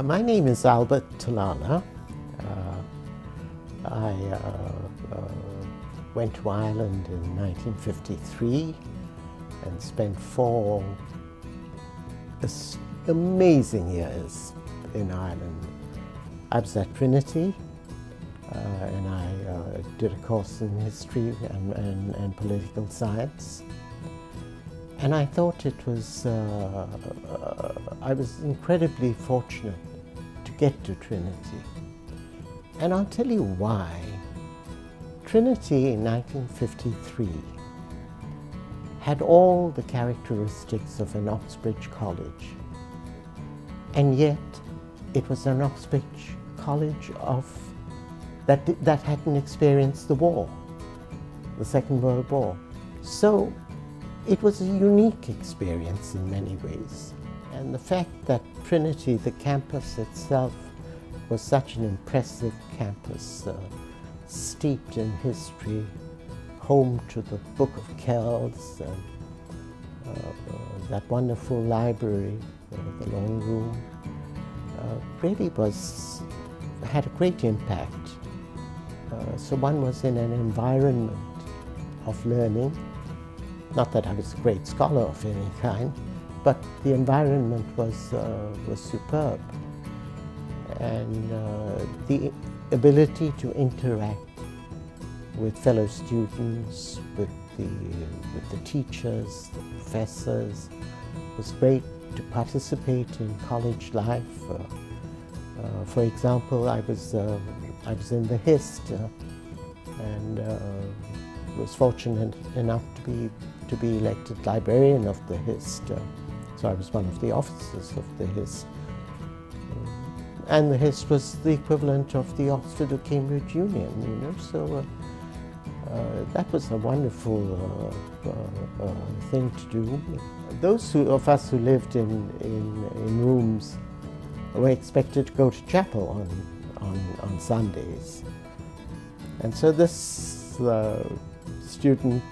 My name is Albert Talalla. I went to Ireland in 1953 and spent 4 amazing years in Ireland. I was at Trinity and I did a course in history and political science. And I thought it was, I was incredibly fortunate to get to Trinity. And I'll tell you why. Trinity in 1953 had all the characteristics of an Oxbridge college. And yet it was an Oxbridge college that hadn't experienced the war, the Second World War. So it was a unique experience in many ways. And the fact that Trinity, the campus itself, was such an impressive campus, steeped in history, home to the Book of Kells, and that wonderful library, the Long Room, really had a great impact. So one was in an environment of learning. Not that I was a great scholar of any kind, but the environment was superb. And the ability to interact with fellow students, with the teachers, the professors, was great. To participate in college life. For example, I was in the HIST and was fortunate enough to be elected librarian of the HIST. So I was one of the officers of the HIST. And the HIST was the equivalent of the Oxford or Cambridge Union, you know. So that was a wonderful thing to do. Those of us who lived in rooms were expected to go to chapel on Sundays. And so this student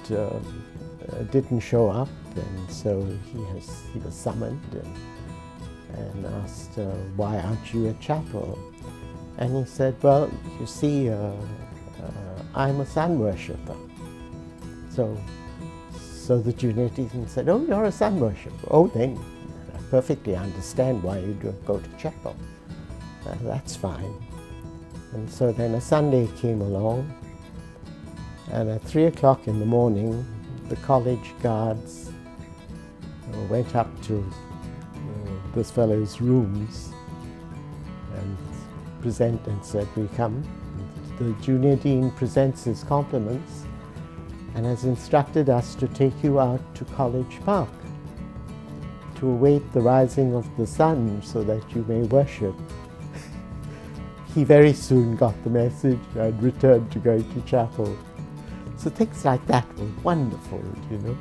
didn't show up, and so he was summoned and asked, why aren't you at chapel? And he said, well, you see, I'm a sun worshipper. So the junior deacon said, oh, you're a sun worshipper. Oh, then I perfectly understand why you don't go to chapel. That's fine. And so then a Sunday came along, and at 3 o'clock in the morning, the college guards went up to this fellow's rooms and said, we come. The junior dean presents his compliments and has instructed us to take you out to College Park to await the rising of the sun so that you may worship. He very soon got the message and returned to going to chapel. So things like that were wonderful, you know.